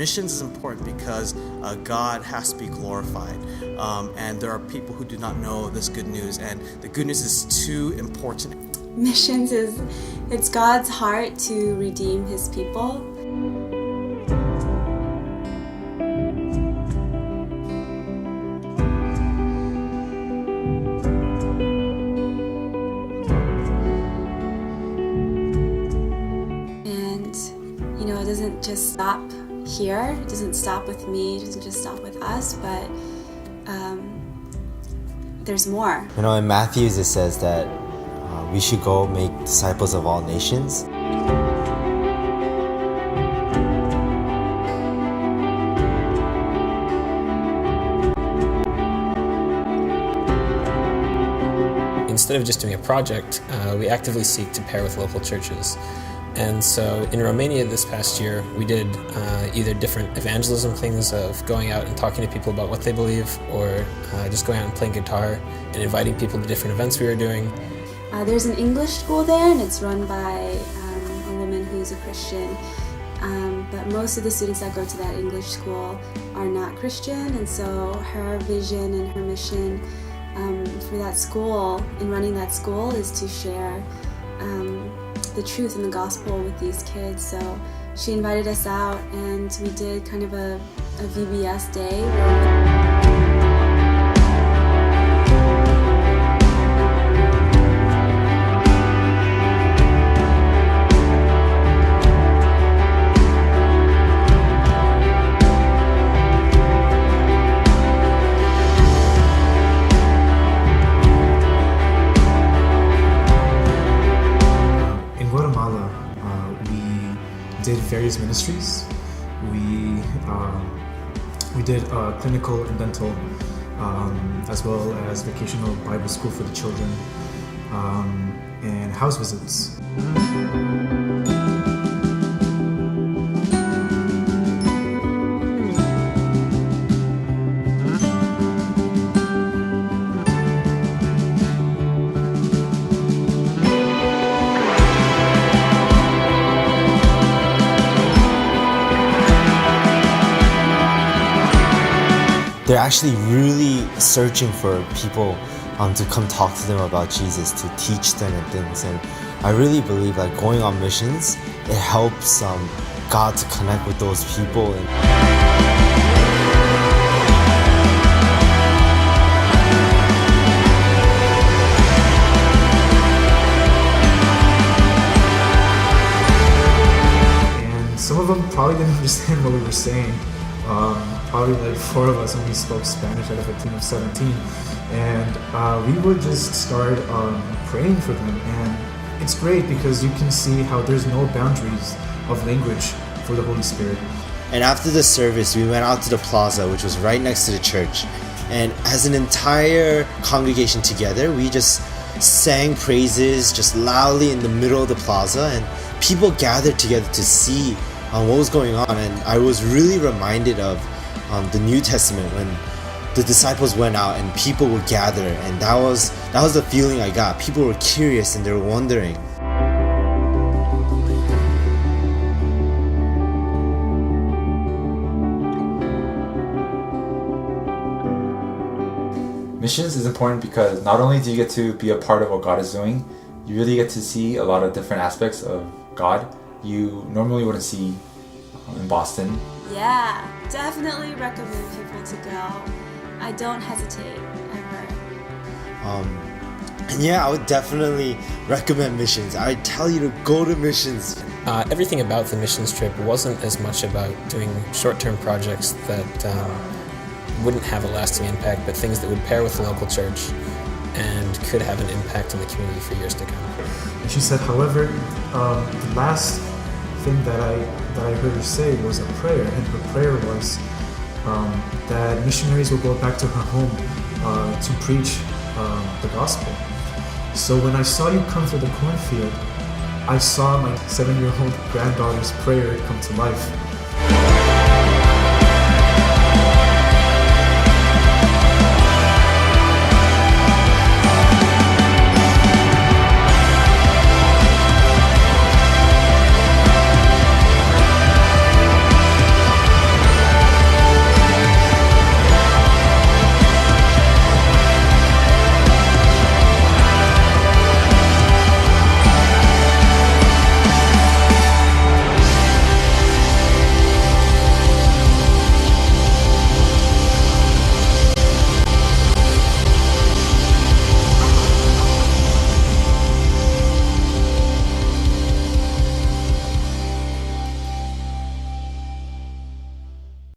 Missions is important because God has to be glorified, and there are people who do not know this good news, and the good news is too important. Missions it's God's heart to redeem His people. And, it doesn't just stop here. It doesn't stop with me. It doesn't just stop with us, but there's more. In Matthews it says that we should go make disciples of all nations. Instead of just doing a project, we actively seek to pair with local churches. And so in Romania this past year, we did either different evangelism things of going out and talking to people about what they believe, or just going out and playing guitar and inviting people to different events we were doing. There's an English school there, and it's run by a woman who's a Christian. But most of the students that go to that English school are not Christian, and so her vision and her mission for that school, in running that school, is to share the truth and the gospel with these kids. So she invited us out, and we did kind of a VBS day. Guatemala, we did various ministries. We did clinical and dental, as well as vocational Bible school for the children, and house visits. They're actually really searching for people to come talk to them about Jesus, to teach them and things. And I really believe that going on missions, it helps God to connect with those people. And some of them probably didn't understand what we were saying. Probably like 4 of us only spoke Spanish out of a team of 17, and we would just start praying for them. And it's great because you can see how there's no boundaries of language for the Holy Spirit. And after the service, we went out to the plaza, which was right next to the church, and as an entire congregation together, we just sang praises just loudly in the middle of the plaza, and people gathered together to see what was going on. And I was really reminded of the New Testament when the disciples went out and people would gather, and that was the feeling I got. People were curious and they were wondering. Missions is important because not only do you get to be a part of what God is doing, you really get to see a lot of different aspects of God you normally wouldn't see in Boston. Yeah, definitely recommend people to go. I don't hesitate, ever. Yeah, I would definitely recommend missions. I would tell you to go to missions. Everything about the missions trip wasn't as much about doing short-term projects that wouldn't have a lasting impact, but things that would pair with the local church and could have an impact on the community for years to come. And she said, however, the last thing that I heard her say was a prayer, and her prayer was that missionaries will go back to her home to preach the gospel. So when I saw you come through the cornfield, I saw my 7-year-old granddaughter's prayer come to life.